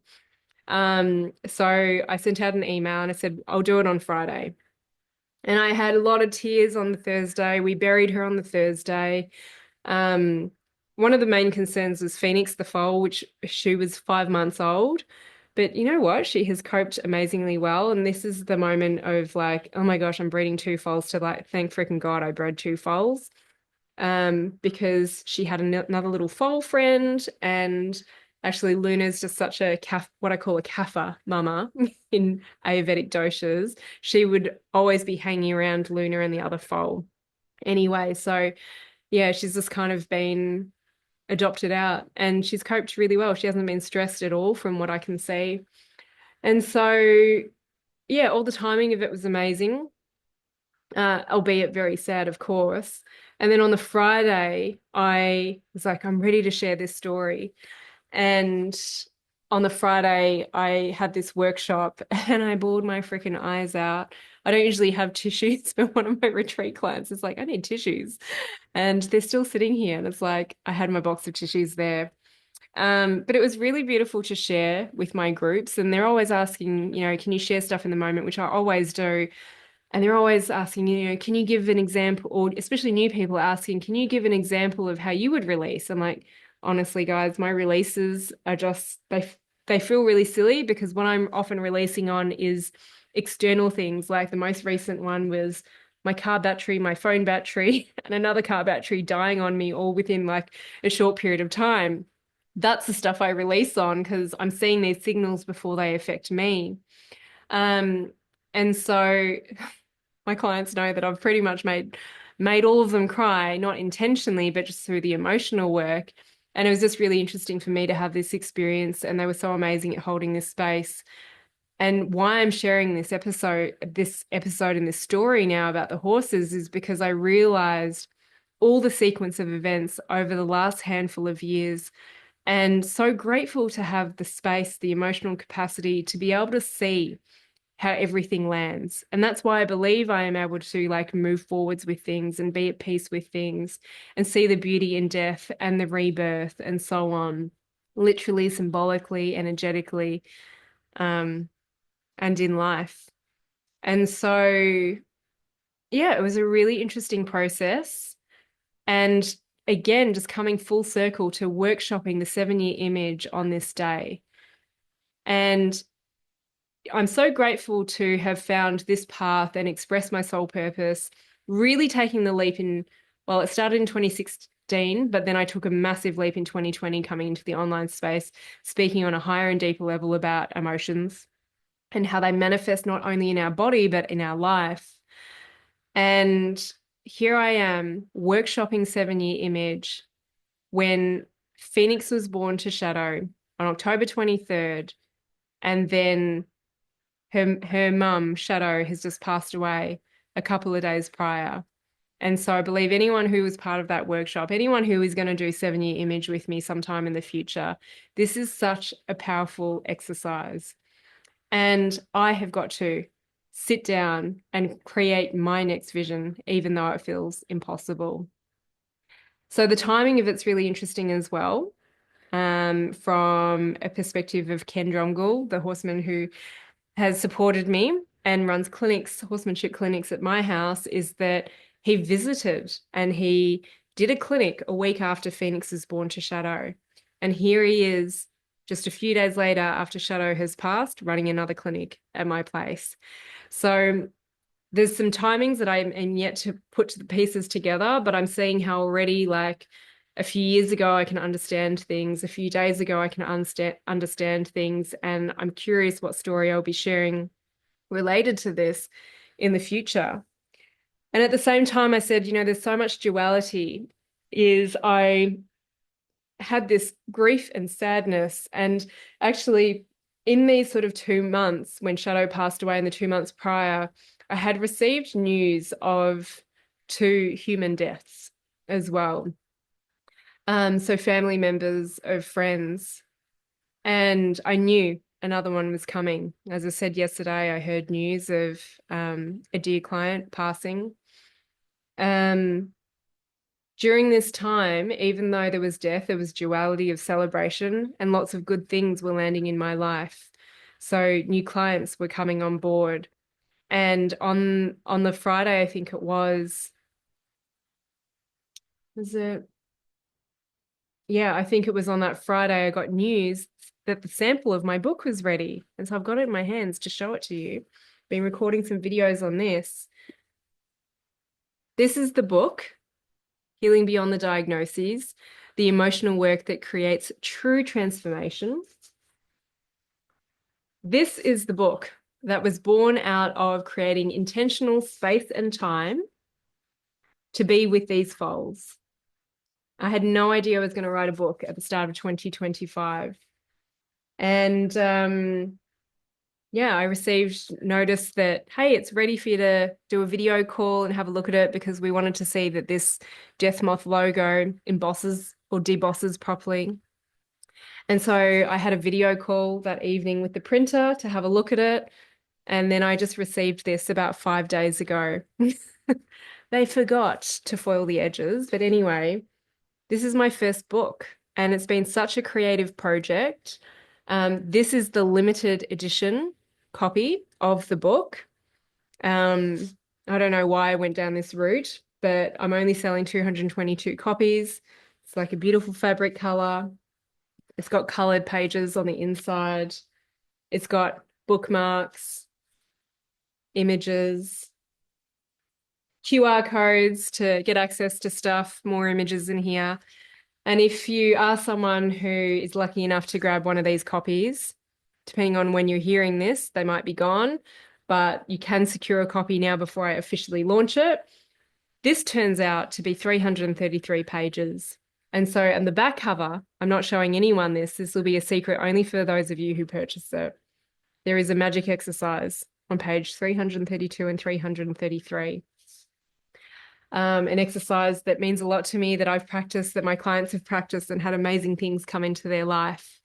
So I sent out an email and I said, I'll do it on Friday. And I had a lot of tears on the Thursday. We buried her on the Thursday. One of the main concerns was Phoenix the foal, which she was 5 months old. But you know what? She has coped amazingly well. And this is the moment of like, oh my gosh, I'm breeding two foals to like, thank freaking God I bred two foals. Because she had another little foal friend, and actually Luna's just such a what I call a kapha mama in Ayurvedic doshas. She would always be hanging around Luna and the other foal. Anyway, so yeah, she's just kind of been adopted out, and she's coped really well. She hasn't been stressed at all from what I can see. And so, yeah, all the timing of it was amazing, albeit very sad, of course. And then on the Friday, I was like, I'm ready to share this story. And on the Friday, I had this workshop and I bawled my freaking eyes out. I don't usually have tissues, but one of my retreat clients is like, I need tissues. And they're still sitting here. And it's like, I had my box of tissues there. But it was really beautiful to share with my groups. And they're always asking, can you share stuff in the moment, which I always do. And they're always asking, can you give an example, or especially new people asking, can you give an example of how you would release? I'm like, honestly, guys, my releases are just, they feel really silly because what I'm often releasing on is external things. Like the most recent one was my car battery, my phone battery, and another car battery dying on me all within like a short period of time. That's the stuff I release on because I'm seeing these signals before they affect me. Um, and so my clients know that I've pretty much made all of them cry, not intentionally, but just through the emotional work. And it was just really interesting for me to have this experience, and they were so amazing at holding this space. And why I'm sharing this episode and this story now about the horses is because I realized all the sequence of events over the last handful of years, and so grateful to have the space, the emotional capacity to be able to see how everything lands. And that's why I believe I am able to like move forwards with things and be at peace with things and see the beauty in death and the rebirth and so on, literally, symbolically, energetically, and in life. And so, yeah, it was a really interesting process. And again, just coming full circle to workshopping the 7-year image on this day. And I'm so grateful to have found this path and express my soul purpose, really taking the leap well, it started in 2016, but then I took a massive leap in 2020 coming into the online space, speaking on a higher and deeper level about emotions and how they manifest not only in our body, but in our life. And here I am workshopping 7-year image when Phoenix was born to Shadow on October 23rd. And then her mum, Shadow, has just passed away a couple of days prior. And so I believe anyone who was part of that workshop, anyone who is going to do 7-year image with me sometime in the future, this is such a powerful exercise. And I have got to sit down and create my next vision, even though it feels impossible. So the timing of it's really interesting as well, from a perspective of Ken Dromgoole, the horseman who has supported me and runs clinics, horsemanship clinics at my house, is that he visited and he did a clinic a week after Phoenix was born to Shadow. And here he is just a few days later after Shadow has passed, running another clinic at my place. So there's some timings that I am yet to put the pieces together, but I'm seeing how already like a few years ago, I can understand things. A few days ago, I can understand things. And I'm curious what story I'll be sharing related to this in the future. And at the same time, I said, there's so much duality. I had this grief and sadness. And actually, in these sort of 2 months, when Shadow passed away in the 2 months prior, I had received news of 2 human deaths as well. So family members of friends. And I knew another one was coming. As I said yesterday, I heard news of a dear client passing. During this time, even though there was death, there was duality of celebration and lots of good things were landing in my life. So new clients were coming on board. And on the Friday, I think it was it? Yeah, I think it was on that Friday I got news that the sample of my book was ready. And so I've got it in my hands to show it to you. Been recording some videos on this. This is the book, Healing Beyond the Diagnoses, the emotional work that creates true transformation. This is the book that was born out of creating intentional space and time to be with these foals. I had no idea I was going to write a book at the start of 2025. And yeah, I received notice that, hey, it's ready for you to do a video call and have a look at it because we wanted to see that this Death Moth logo embosses or debosses properly. And so I had a video call that evening with the printer to have a look at it. And then I just received this about 5 days ago. They forgot to foil the edges. But anyway, this is my first book, and it's been such a creative project. This is the limited edition copy of the book. Um, I don't know why I went down this route, but I'm only selling 222 copies. It's like a beautiful fabric color. It's got colored pages on the inside. It's got bookmarks, images, QR codes to get access to stuff, more images in here. And if you are someone who is lucky enough to grab one of these copies, depending on when you're hearing this, they might be gone, but you can secure a copy now before I officially launch it. This turns out to be 333 pages. And so, and the back cover, I'm not showing anyone this. This will be a secret only for those of you who purchase it. There is a magic exercise on page 332 and 333. An exercise that means a lot to me, that I've practiced, that my clients have practiced and had amazing things come into their life.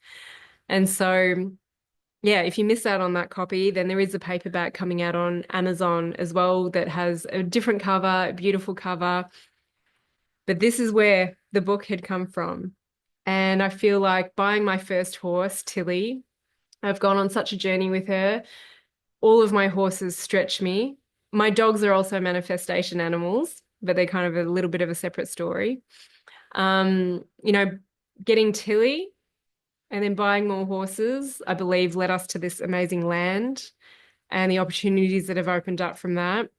And so, yeah, if you miss out on that copy, then there is a paperback coming out on Amazon as well that has a different cover, a beautiful cover. But this is where the book had come from. And I feel like buying my first horse, Tilly, I've gone on such a journey with her. All of my horses stretch me. My dogs are also manifestation animals, but they're kind of a little bit of a separate story. You know, getting Tilly and then buying more horses, I believe, led us to this amazing land and the opportunities that have opened up from that.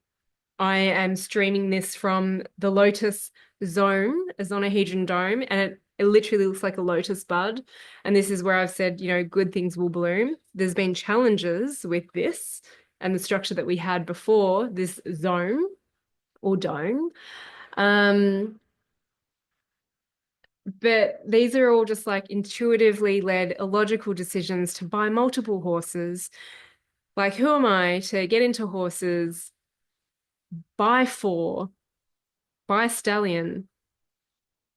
I am streaming this from the Lotus Zone, a zonahedron dome, and it literally looks like a lotus bud. And this is where I've said, you know, good things will bloom. There's been challenges with this and the structure that we had before this zone or dome. But these are all just like intuitively led, illogical decisions to buy multiple horses. Like, who am I to get into horses, buy four, buy a stallion,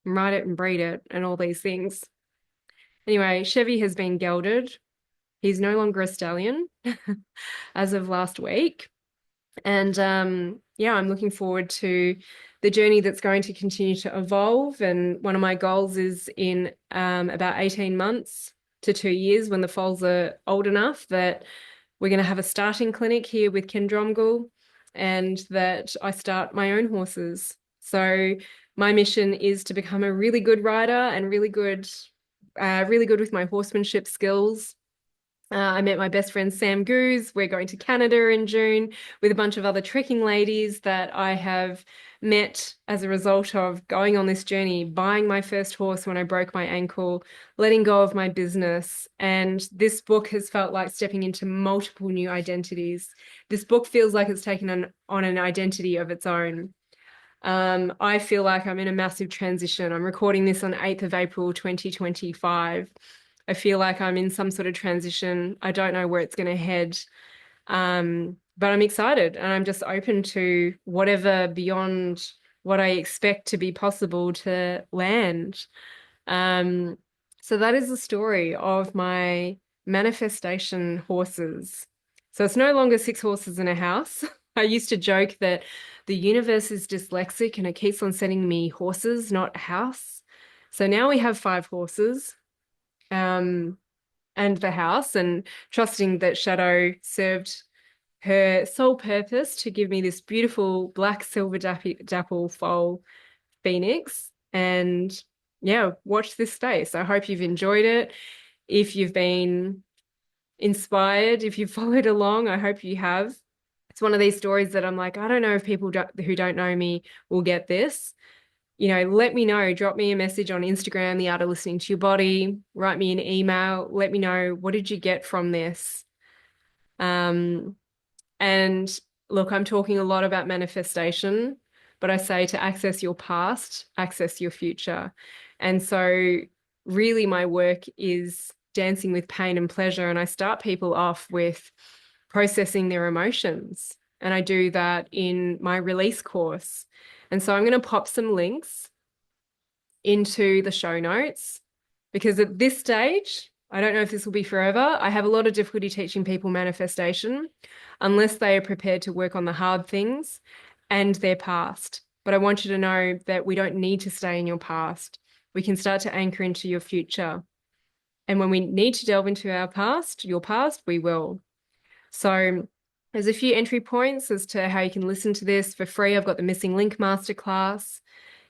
and ride it and breed it, and all these things? Anyway, Chevy has been gelded. He's no longer a stallion as of last week. And yeah, I'm looking forward to the journey that's going to continue to evolve. And one of my goals is in about 18 months to 2 years, when the foals are old enough, that we're going to have a starting clinic here with Ken Dromgoole, and that I start my own horses. So my mission is to become a really good rider and really good with my horsemanship skills. I met my best friend Sam Goose. We're going to Canada in June with a bunch of other trekking ladies that I have met as a result of going on this journey, buying my first horse when I broke my ankle, letting go of my business. And this book has felt like stepping into multiple new identities. This book feels like it's taken on an identity of its own. I feel like I'm in a massive transition. I'm recording this on 8th of April, 2025. I feel like I'm in some sort of transition. I don't know where it's going to head. But I'm excited, and I'm just open to whatever beyond what I expect to be possible to land. So that is the story of my manifestation horses. So it's no longer 6 horses in a house. I used to joke that the universe is dyslexic and it keeps on sending me horses, not a house. So now we have 5 horses. And the house, and trusting that Shadow served her sole purpose to give me this beautiful black silver dapple foal phoenix. And yeah, watch this space. I hope you've enjoyed it. If you've been inspired, if you've followed along, I hope you have. It's one of these stories that I'm like, I don't know if people who don't know me will get this. You know, let me know. Drop me a message on Instagram, The Art of Listening to Your Body. Write me an email. Let me know, what did you get from this? And look, I'm talking a lot about manifestation, but I say to access your past, access your future. And so really my work is dancing with pain and pleasure. And I start people off with processing their emotions. And I do that in my release course. And so I'm going to pop some links into the show notes because at this stage, I don't know if this will be forever. I have a lot of difficulty teaching people manifestation unless they are prepared to work on the hard things and their past. But I want you to know that we don't need to stay in your past. We can start to anchor into your future. And when we need to delve into our past, your past, we will. So there's a few entry points as to how you can listen to this for free. I've got the Missing Link Masterclass.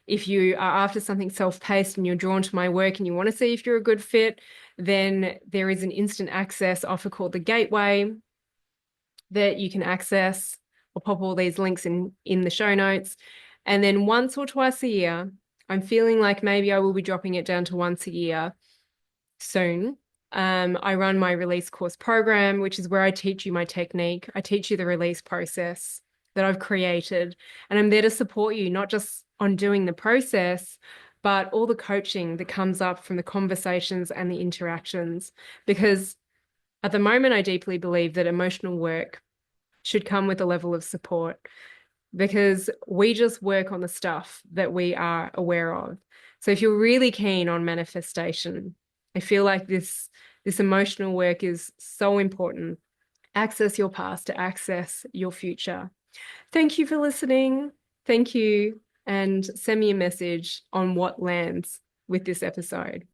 If you are after something self-paced and you're drawn to my work and you want to see if you're a good fit, then there is an instant access offer called the Gateway that you can access. I'll pop all these links in the show notes. And then once or twice a year, I'm feeling like maybe I will be dropping it down to once a year soon. I run my release course program, which is where I teach you my technique. I teach you the release process that I've created, and I'm there to support you, not just on doing the process, but all the coaching that comes up from the conversations and the interactions. Because at the moment, I deeply believe that emotional work should come with a level of support, because we just work on the stuff that we are aware of. So if you're really keen on manifestation, I feel like this emotional work is so important. Access your past to access your future. Thank you for listening. Thank you. And send me a message on what lands with this episode.